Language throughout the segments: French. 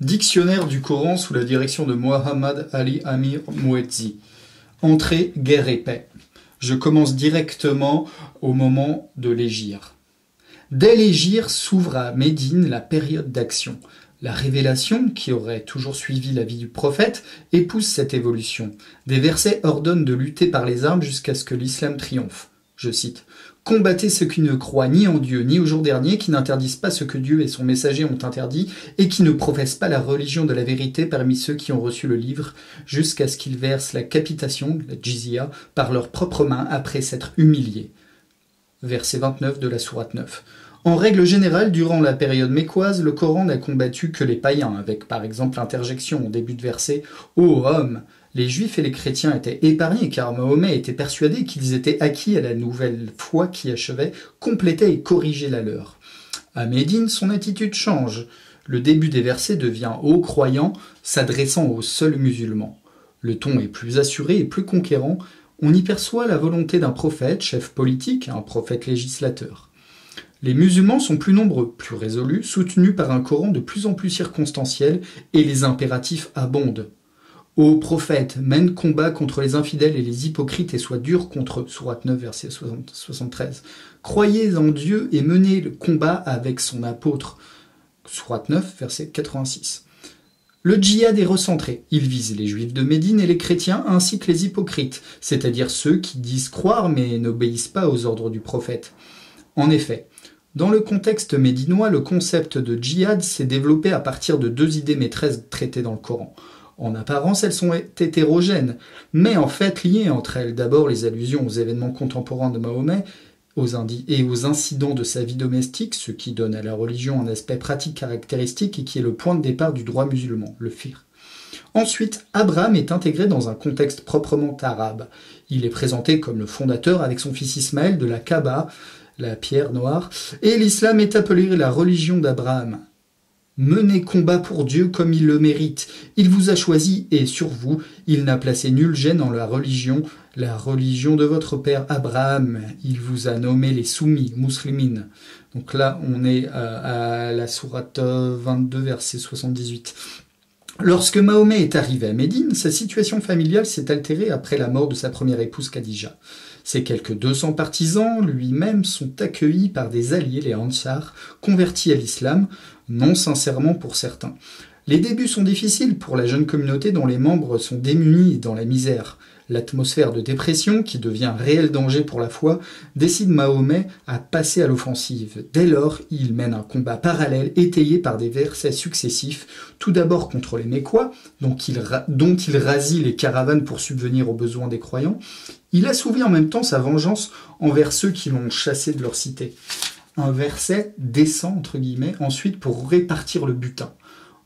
Dictionnaire du Coran sous la direction de Mohammad Ali Amir Mouedzi. Entrée, guerre et paix. Je commence directement au moment de l'hégire. Dès l'hégire s'ouvre à Médine la période d'action. La révélation, qui aurait toujours suivi la vie du prophète, épouse cette évolution. Des versets ordonnent de lutter par les armes jusqu'à ce que l'islam triomphe. Je cite « Combattez ceux qui ne croient ni en Dieu ni au jour dernier, qui n'interdisent pas ce que Dieu et son messager ont interdit, et qui ne professent pas la religion de la vérité parmi ceux qui ont reçu le livre, jusqu'à ce qu'ils versent la capitation, la jizya, par leurs propres mains après s'être humiliés. » Verset 29 de la sourate 9. En règle générale, durant la période mécoise, le Coran n'a combattu que les païens, avec par exemple l'interjection au début de verset « Ô homme !» Les Juifs et les chrétiens étaient épargnés car Mahomet était persuadé qu'ils étaient acquis à la nouvelle foi qui achevait, complétait et corrigeait la leur. À Médine, son attitude change. Le début des versets devient « Ô croyants », s'adressant aux seuls musulmans. Le ton est plus assuré et plus conquérant. On y perçoit la volonté d'un prophète, chef politique, un prophète législateur. Les musulmans sont plus nombreux, plus résolus, soutenus par un Coran de plus en plus circonstanciel et les impératifs abondent. Ô prophète, mène combat contre les infidèles et les hypocrites et sois dur contre eux. Sourate 9, verset 73. Croyez en Dieu et menez le combat avec son apôtre. Sourate 9, verset 86. Le djihad est recentré. Il vise les juifs de Médine et les chrétiens ainsi que les hypocrites, c'est-à-dire ceux qui disent croire mais n'obéissent pas aux ordres du prophète. En effet, dans le contexte médinois, le concept de djihad s'est développé à partir de deux idées maîtresses traitées dans le Coran. En apparence, elles sont hétérogènes, mais en fait liées entre elles. D'abord, les allusions aux événements contemporains de Mahomet et aux incidents de sa vie domestique, ce qui donne à la religion un aspect pratique caractéristique et qui est le point de départ du droit musulman, le fiqh. Ensuite, Abraham est intégré dans un contexte proprement arabe. Il est présenté comme le fondateur avec son fils Ismaël de la Kaaba, la pierre noire, et l'islam est appelé la religion d'Abraham. Menez combat pour Dieu comme il le mérite. Il vous a choisi et sur vous, il n'a placé nul gêne en la religion de votre père Abraham. Il vous a nommé les soumis, muslimines. Donc là, on est à la sourate 22, verset 78. Lorsque Mahomet est arrivé à Médine, sa situation familiale s'est altérée après la mort de sa première épouse Khadija. Ses quelques 200 partisans, lui-même, sont accueillis par des alliés, les Ansar, convertis à l'islam, non sincèrement pour certains. Les débuts sont difficiles pour la jeune communauté dont les membres sont démunis et dans la misère. L'atmosphère de dépression, qui devient un réel danger pour la foi, décide Mahomet à passer à l'offensive. Dès lors, il mène un combat parallèle étayé par des versets successifs, tout d'abord contre les Mécois, dont il rasit les caravanes pour subvenir aux besoins des croyants. Il assouvit en même temps sa vengeance envers ceux qui l'ont chassé de leur cité. Un verset descend, entre guillemets, ensuite pour répartir le butin.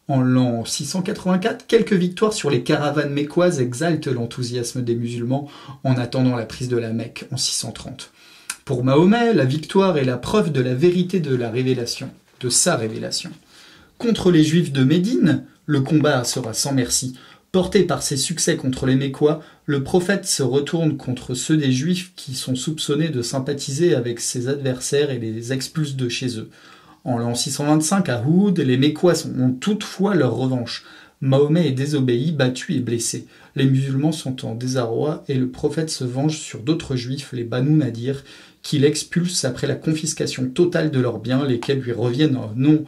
En l'an 684, quelques victoires sur les caravanes mécoises exaltent l'enthousiasme des musulmans en attendant la prise de la Mecque en 630. Pour Mahomet, la victoire est la preuve de la vérité de la révélation, de sa révélation. Contre les Juifs de Médine, le combat sera sans merci. Porté par ses succès contre les Mécois, le prophète se retourne contre ceux des Juifs qui sont soupçonnés de sympathiser avec ses adversaires et les expulse de chez eux. En l'an 625, à Uhud, les Mécois ont toutefois leur revanche. Mahomet est désobéi, battu et blessé. Les musulmans sont en désarroi et le prophète se venge sur d'autres juifs, les Banu Nadir, qu'il expulse après la confiscation totale de leurs biens, lesquels lui reviennent non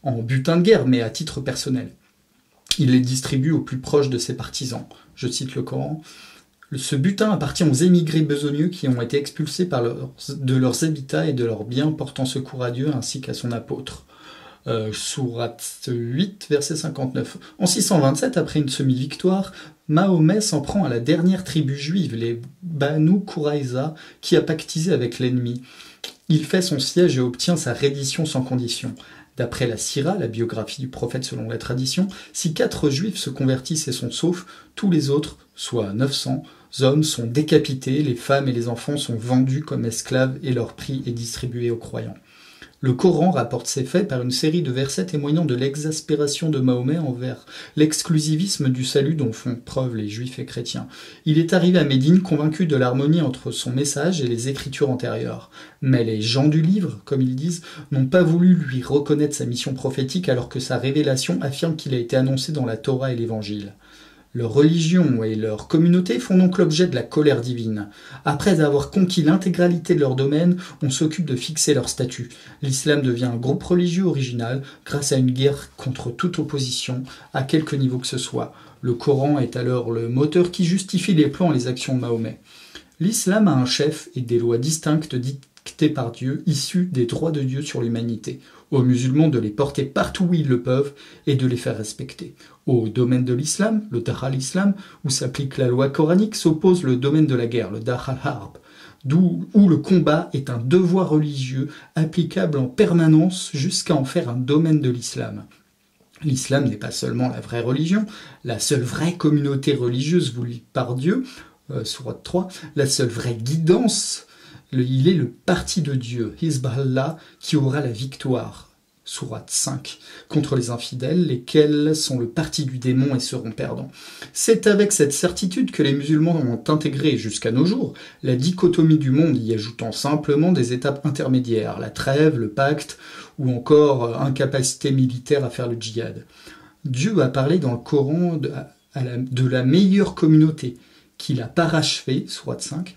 en butin de guerre, mais à titre personnel. Il les distribue aux plus proches de ses partisans. Je cite le Coran. Ce butin appartient aux émigrés besogneux qui ont été expulsés de leurs habitats et de leurs biens portant secours à Dieu ainsi qu'à son apôtre. Sourate 8, verset 59. En 627, après une semi-victoire, Mahomet s'en prend à la dernière tribu juive, les Banu Quraïza, qui a pactisé avec l'ennemi. Il fait son siège et obtient sa reddition sans condition. D'après la Sira, la biographie du prophète selon la tradition, si 4 juifs se convertissent et sont saufs, tous les autres, soit 900 hommes, sont décapités, les femmes et les enfants sont vendus comme esclaves et leur prix est distribué aux croyants. Le Coran rapporte ces faits par une série de versets témoignant de l'exaspération de Mahomet envers l'exclusivisme du salut dont font preuve les juifs et chrétiens. Il est arrivé à Médine convaincu de l'harmonie entre son message et les écritures antérieures. Mais les gens du livre, comme ils disent, n'ont pas voulu lui reconnaître sa mission prophétique alors que sa révélation affirme qu'il a été annoncé dans la Torah et l'Évangile. Leur religion et leur communauté font donc l'objet de la colère divine. Après avoir conquis l'intégralité de leur domaine, on s'occupe de fixer leur statut. L'islam devient un groupe religieux original grâce à une guerre contre toute opposition, à quelque niveau que ce soit. Le Coran est alors le moteur qui justifie les plans et les actions de Mahomet. L'islam a un chef et des lois distinctes dictées par Dieu, issues des droits de Dieu sur l'humanité. Aux musulmans de les porter partout où ils le peuvent et de les faire respecter. Au domaine de l'islam, le Dar al-Islam, où s'applique la loi coranique, s'oppose le domaine de la guerre, le Dar al-Harb, où le combat est un devoir religieux applicable en permanence jusqu'à en faire un domaine de l'islam. L'islam n'est pas seulement la vraie religion, la seule vraie communauté religieuse voulue par Dieu, sourate 3, la seule vraie guidance. Il est le parti de Dieu, Hizballah, qui aura la victoire, sourate 5, contre les infidèles, lesquels sont le parti du démon et seront perdants. C'est avec cette certitude que les musulmans ont intégré jusqu'à nos jours la dichotomie du monde, y ajoutant simplement des étapes intermédiaires, la trêve, le pacte, ou encore incapacité militaire à faire le djihad. Dieu a parlé dans le Coran de la meilleure communauté, qu'il a parachevée, sourate 5,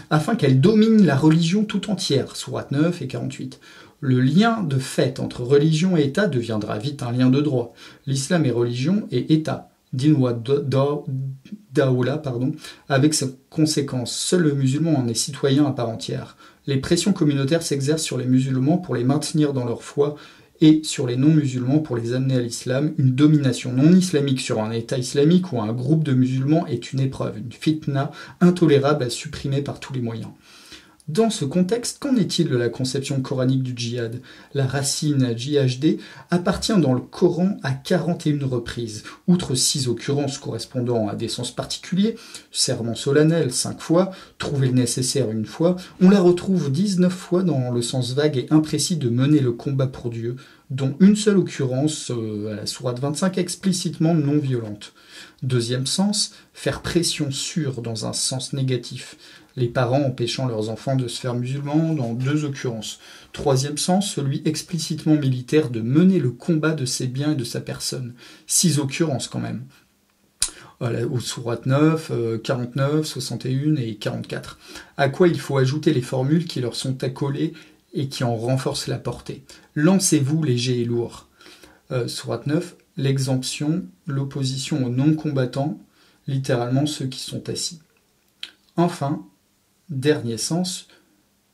afin qu'elle domine la religion tout entière, sourate 9 et 48. Le lien de fait entre religion et État deviendra vite un lien de droit. L'islam est religion et État, din wa dawla, avec ses conséquences. Seul le musulman en est citoyen à part entière. Les pressions communautaires s'exercent sur les musulmans pour les maintenir dans leur foi et sur les non-musulmans pour les amener à l'islam. Une domination non-islamique sur un État islamique ou un groupe de musulmans est une épreuve, une fitna intolérable à supprimer par tous les moyens. Dans ce contexte, qu'en est-il de la conception coranique du djihad? La racine JHD appartient dans le Coran à 41 reprises, outre 6 occurrences correspondant à des sens particuliers, serment solennel 5 fois, trouver le nécessaire 1 fois, on la retrouve 19 fois dans le sens vague et imprécis de mener le combat pour Dieu, dont une seule occurrence à la sourate 25 explicitement non violente. Deuxième sens, faire pression sur dans un sens négatif. Les parents empêchant leurs enfants de se faire musulmans dans 2 occurrences. Troisième sens, celui explicitement militaire de mener le combat de ses biens et de sa personne. 6 occurrences quand même. Voilà, aux sourates 9, 49, 61 et 44. À quoi il faut ajouter les formules qui leur sont accolées et qui en renforcent la portée. Lancez-vous léger et lourd. Sourate 9, l'exemption, l'opposition aux non-combattants, littéralement ceux qui sont assis. Enfin, dernier sens,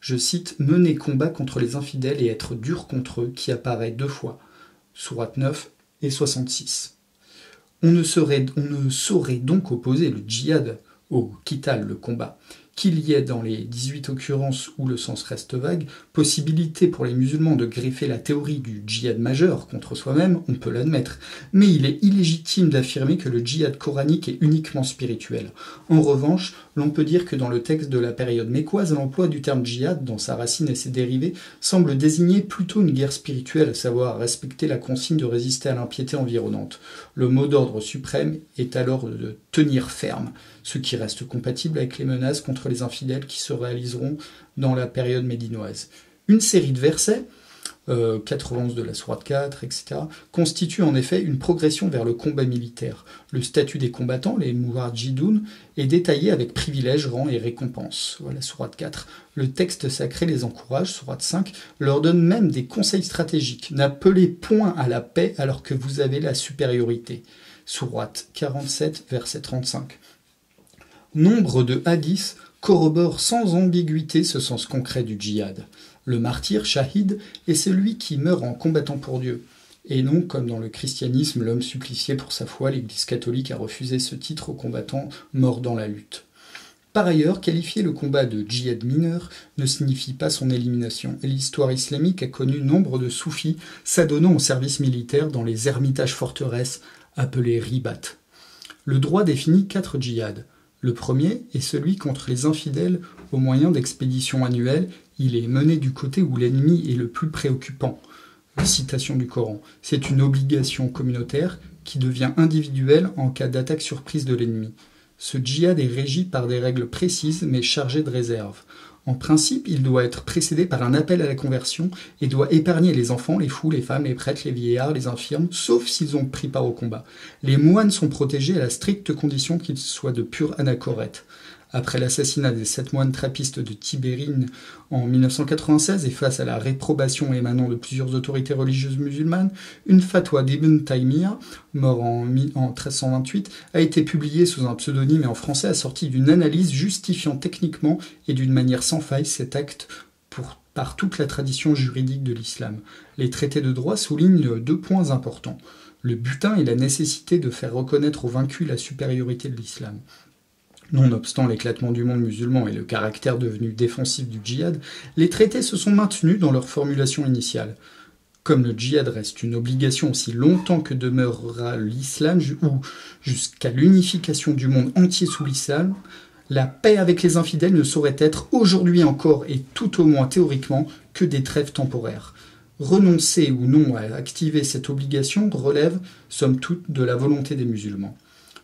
je cite « mener combat contre les infidèles et être dur contre eux » qui apparaît 2 fois, sourate 9 et 66. On ne saurait donc opposer le djihad au qital, le combat. Qu'il y ait dans les 18 occurrences où le sens reste vague, possibilité pour les musulmans de greffer la théorie du djihad majeur contre soi-même, on peut l'admettre, mais il est illégitime d'affirmer que le djihad coranique est uniquement spirituel. En revanche, l'on peut dire que dans le texte de la période mécoise, l'emploi du terme djihad, dans sa racine et ses dérivés, semble désigner plutôt une guerre spirituelle, à savoir respecter la consigne de résister à l'impiété environnante. Le mot d'ordre suprême est alors de tenir ferme, ce qui reste compatible avec les menaces contre les infidèles qui se réaliseront dans la période médinoise. Une série de versets, 91 de la sourate 4, etc., constitue en effet une progression vers le combat militaire. Le statut des combattants, les muwajjidoun, est détaillé avec privilèges, rangs et récompenses. Voilà, sourate 4. Le texte sacré les encourage, sourate 5, leur donne même des conseils stratégiques. N'appelez point à la paix alors que vous avez la supériorité. Sourate 47, verset 35. Nombre de hadiths corroborent sans ambiguïté ce sens concret du djihad. Le martyr, shahid, est celui qui meurt en combattant pour Dieu. Et non, comme dans le christianisme, l'homme supplicié pour sa foi, l'Église catholique a refusé ce titre aux combattants morts dans la lutte. Par ailleurs, qualifier le combat de djihad mineur ne signifie pas son élimination, et l'histoire islamique a connu nombre de soufis s'adonnant au service militaire dans les ermitages forteresses appelés ribat. Le droit définit 4 djihads. Le premier est celui contre les infidèles au moyen d'expéditions annuelles Il est mené du côté où l'ennemi est le plus préoccupant. Citation du Coran. C'est une obligation communautaire qui devient individuelle en cas d'attaque surprise de l'ennemi. Ce djihad est régi par des règles précises mais chargées de réserve. En principe, il doit être précédé par un appel à la conversion et doit épargner les enfants, les fous, les femmes, les prêtres, les vieillards, les infirmes, sauf s'ils ont pris part au combat. Les moines sont protégés à la stricte condition qu'ils soient de pure anachorète. Après l'assassinat des 7 moines trappistes de Tibérine en 1996 et face à la réprobation émanant de plusieurs autorités religieuses musulmanes, une fatwa d'Ibn Taymiyyah, mort en 1328, a été publiée sous un pseudonyme et en français assortie d'une analyse justifiant techniquement et d'une manière sans faille cet acte par toute la tradition juridique de l'islam. Les traités de droit soulignent 2 points importants. Le butin et la nécessité de faire reconnaître aux vaincus la supériorité de l'islam. Nonobstant l'éclatement du monde musulman et le caractère devenu défensif du djihad, les traités se sont maintenus dans leur formulation initiale. Comme le djihad reste une obligation aussi longtemps que demeurera l'islam ou jusqu'à l'unification du monde entier sous l'islam, la paix avec les infidèles ne saurait être aujourd'hui encore et tout au moins théoriquement que des trêves temporaires. Renoncer ou non à activer cette obligation relève, somme toute, de la volonté des musulmans.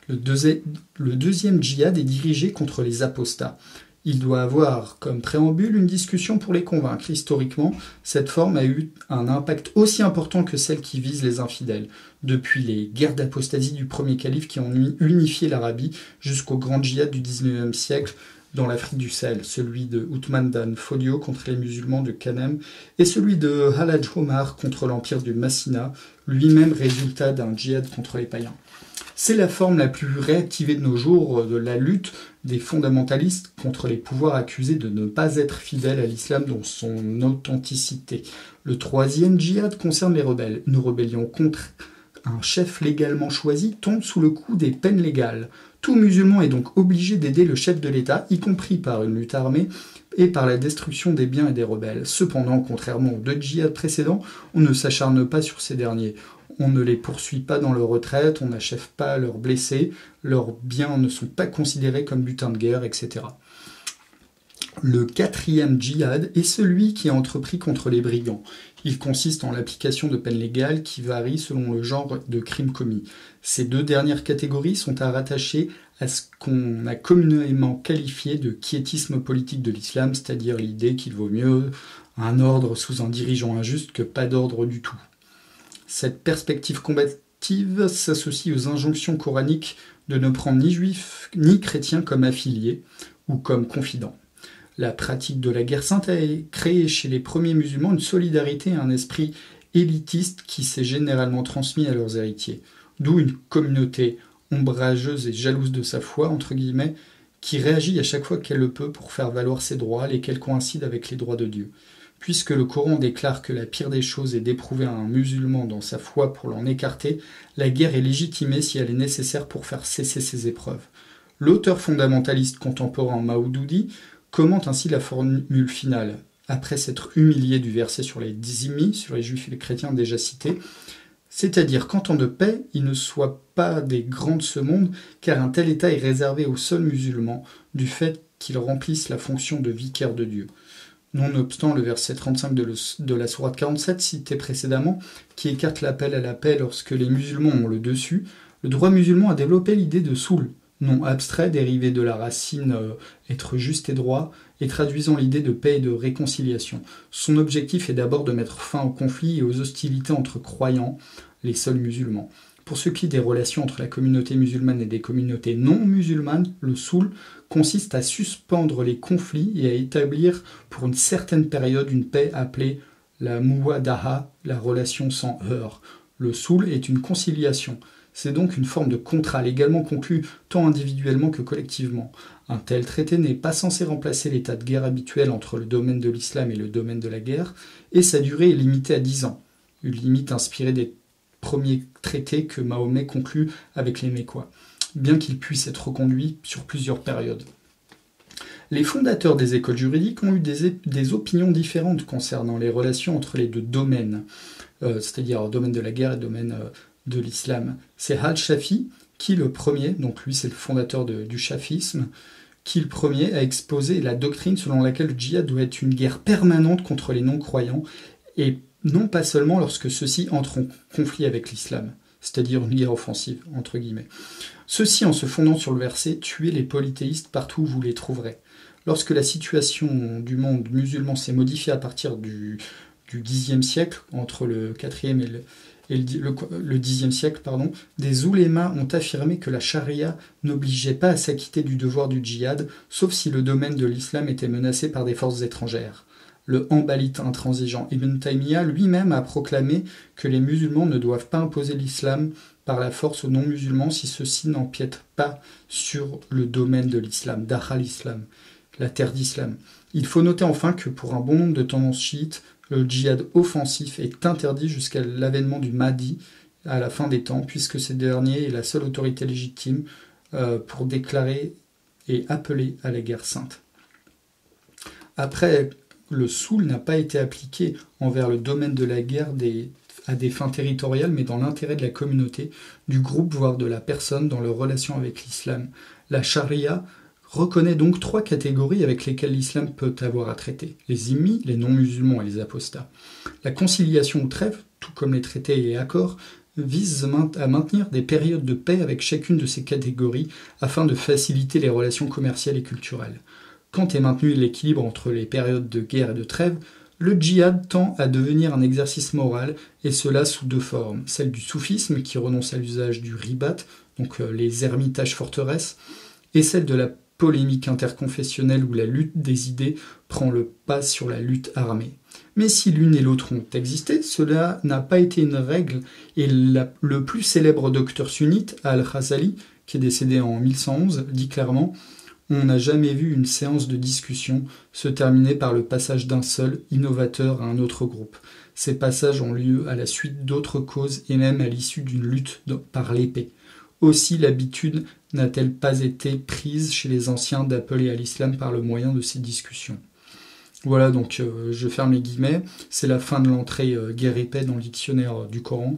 Le deuxième djihad est dirigé contre les apostats. Il doit avoir comme préambule une discussion pour les convaincre. Historiquement, cette forme a eu un impact aussi important que celle qui vise les infidèles, depuis les guerres d'apostasie du premier calife qui ont unifié l'Arabie jusqu'au grand djihad du XIXe siècle dans l'Afrique du Sahel, celui de Othman Dan Fodio contre les musulmans de Kanem et celui de Halaj Omar contre l'empire du Massina, lui-même résultat d'un djihad contre les païens. C'est la forme la plus réactivée de nos jours de la lutte des fondamentalistes contre les pouvoirs accusés de ne pas être fidèles à l'islam dans son authenticité. Le troisième djihad concerne les rebelles. Une rébellion contre un chef légalement choisi tombe sous le coup des peines légales. Tout musulman est donc obligé d'aider le chef de l'État, y compris par une lutte armée et par la destruction des biens et des rebelles. Cependant, contrairement aux 2 djihads précédents, on ne s'acharne pas sur ces derniers. On ne les poursuit pas dans leur retraite, on n'achève pas leurs blessés, leurs biens ne sont pas considérés comme butin de guerre, etc. Le 4e djihad est celui qui est entrepris contre les brigands. Il consiste en l'application de peines légales qui varient selon le genre de crime commis. Ces 2 dernières catégories sont à rattacher à ce qu'on a communément qualifié de quiétisme politique de l'islam, c'est-à-dire l'idée qu'il vaut mieux un ordre sous un dirigeant injuste que pas d'ordre du tout. Cette perspective combative s'associe aux injonctions coraniques de ne prendre ni juifs ni chrétiens comme affiliés ou comme confidents. La pratique de la guerre sainte a créé chez les premiers musulmans une solidarité et un esprit élitiste qui s'est généralement transmis à leurs héritiers. D'où une communauté ombrageuse et jalouse de sa foi, entre guillemets, qui réagit à chaque fois qu'elle le peut pour faire valoir ses droits, lesquels coïncident avec les droits de Dieu. Puisque le Coran déclare que la pire des choses est d'éprouver un musulman dans sa foi pour l'en écarter, la guerre est légitimée si elle est nécessaire pour faire cesser ces épreuves. L'auteur fondamentaliste contemporain Maoudoudi commente ainsi la formule finale, après s'être humilié du verset sur les dhimmis, sur les juifs et les chrétiens déjà cités, c'est-à-dire qu'en temps de paix, ils ne soient pas des grands de ce monde, car un tel état est réservé aux seuls musulmans, du fait qu'ils remplissent la fonction de vicaire de Dieu. Nonobstant le verset 35 de la sourate 47 cité précédemment, qui écarte l'appel à la paix lorsque les musulmans ont le dessus, le droit musulman a développé l'idée de soul, nom abstrait dérivé de la racine être juste et droit, et traduisant l'idée de paix et de réconciliation. Son objectif est d'abord de mettre fin aux conflits et aux hostilités entre croyants, les seuls musulmans. Pour ce qui est des relations entre la communauté musulmane et des communautés non musulmanes, le soul consiste à suspendre les conflits et à établir pour une certaine période une paix appelée la muwadaha, la relation sans heurts. Le soul est une conciliation. C'est donc une forme de contrat légalement conclu tant individuellement que collectivement. Un tel traité n'est pas censé remplacer l'état de guerre habituel entre le domaine de l'islam et le domaine de la guerre, et sa durée est limitée à 10 ans, une limite inspirée des premiers traités que Mahomet conclut avec les Mécois, bien qu'il puisse être reconduit sur plusieurs périodes. Les fondateurs des écoles juridiques ont eu des opinions différentes concernant les relations entre les 2 domaines, c'est-à-dire le domaine de la guerre et le domaine de l'islam. C'est Al-Shafi qui, le premier, donc lui c'est le fondateur du chafisme, qui le premier a exposé la doctrine selon laquelle le djihad doit être une guerre permanente contre les non-croyants, et non pas seulement lorsque ceux-ci entrent en conflit avec l'islam, c'est-à-dire une guerre offensive, entre guillemets. Ceci en se fondant sur le verset « Tuez les polythéistes partout où vous les trouverez ». Lorsque la situation du monde musulman s'est modifiée à partir du Xe siècle, entre le 4e et le Xe siècle, des oulémas ont affirmé que la charia n'obligeait pas à s'acquitter du devoir du djihad, sauf si le domaine de l'islam était menacé par des forces étrangères. Le hanbalite intransigeant Ibn Taymiyyah lui-même a proclamé que les musulmans ne doivent pas imposer l'islam par la force aux non-musulmans si ceux-ci n'empiètent pas sur le domaine de l'islam, Dar al-Islam, la terre d'islam. Il faut noter enfin que pour un bon nombre de tendances chiites, le djihad offensif est interdit jusqu'à l'avènement du Mahdi à la fin des temps, puisque ce dernier est la seule autorité légitime pour déclarer et appeler à la guerre sainte. Après, le soul n'a pas été appliqué envers le domaine de la guerre à des fins territoriales, mais dans l'intérêt de la communauté, du groupe, voire de la personne dans leur relation avec l'islam. La charia reconnaît donc 3 catégories avec lesquelles l'islam peut avoir à traiter: les zimmis, les non-musulmans et les apostats. La conciliation ou trêve, tout comme les traités et accords, vise à maintenir des périodes de paix avec chacune de ces catégories afin de faciliter les relations commerciales et culturelles. Quand est maintenu l'équilibre entre les périodes de guerre et de trêve, le djihad tend à devenir un exercice moral, et cela sous 2 formes. Celle du soufisme, qui renonce à l'usage du ribat, donc les ermitages forteresses, et celle de la polémique interconfessionnelle où la lutte des idées prend le pas sur la lutte armée. Mais si l'une et l'autre ont existé, cela n'a pas été une règle, et le plus célèbre docteur sunnite, Al-Ghazali, qui est décédé en 1111, dit clairement: on n'a jamais vu une séance de discussion se terminer par le passage d'un seul innovateur à un autre groupe. Ces passages ont lieu à la suite d'autres causes et même à l'issue d'une lutte par l'épée. Aussi l'habitude n'a-t-elle pas été prise chez les anciens d'appeler à l'islam par le moyen de ces discussions. Voilà, donc je ferme les guillemets. C'est la fin de l'entrée guerre et paix dans le dictionnaire du Coran.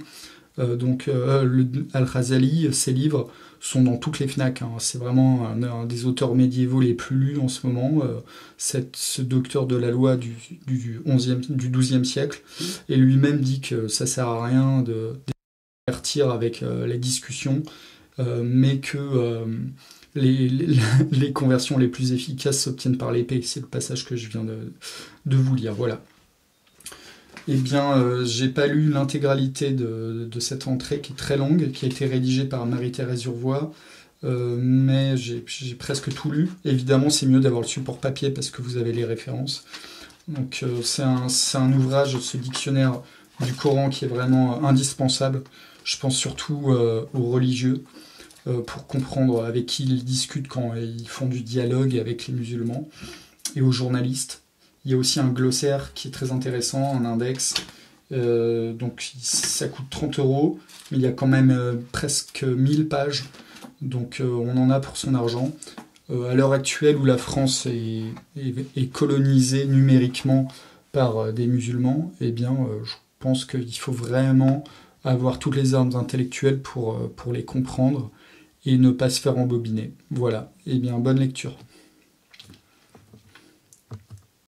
Al-Ghazali, ses livres sont dans toutes les FNAC. C'est vraiment un des auteurs médiévaux les plus lus en ce moment. Ce docteur de la loi du XIIe siècle, et lui-même dit que ça sert à rien de divertir avec les discussions, mais que les conversions les plus efficaces s'obtiennent par l'épée. C'est le passage que je viens de vous lire. Voilà. Eh bien, j'ai pas lu l'intégralité de cette entrée qui est très longue, qui a été rédigée par Marie-Thérèse Urvois, mais j'ai presque tout lu. Évidemment, c'est mieux d'avoir le support papier parce que vous avez les références. Donc, c'est un ouvrage, ce dictionnaire du Coran, qui est vraiment indispensable. Je pense surtout aux religieux, pour comprendre avec qui ils discutent quand ils font du dialogue avec les musulmans, et aux journalistes. Il y a aussi un glossaire qui est très intéressant, un index. Donc ça coûte 30 €, mais il y a quand même presque 1000 pages. Donc on en a pour son argent. À l'heure actuelle où la France est colonisée numériquement par des musulmans, eh bien je pense qu'il faut vraiment avoir toutes les armes intellectuelles pour les comprendre et ne pas se faire embobiner. Voilà. Eh bien, bonne lecture.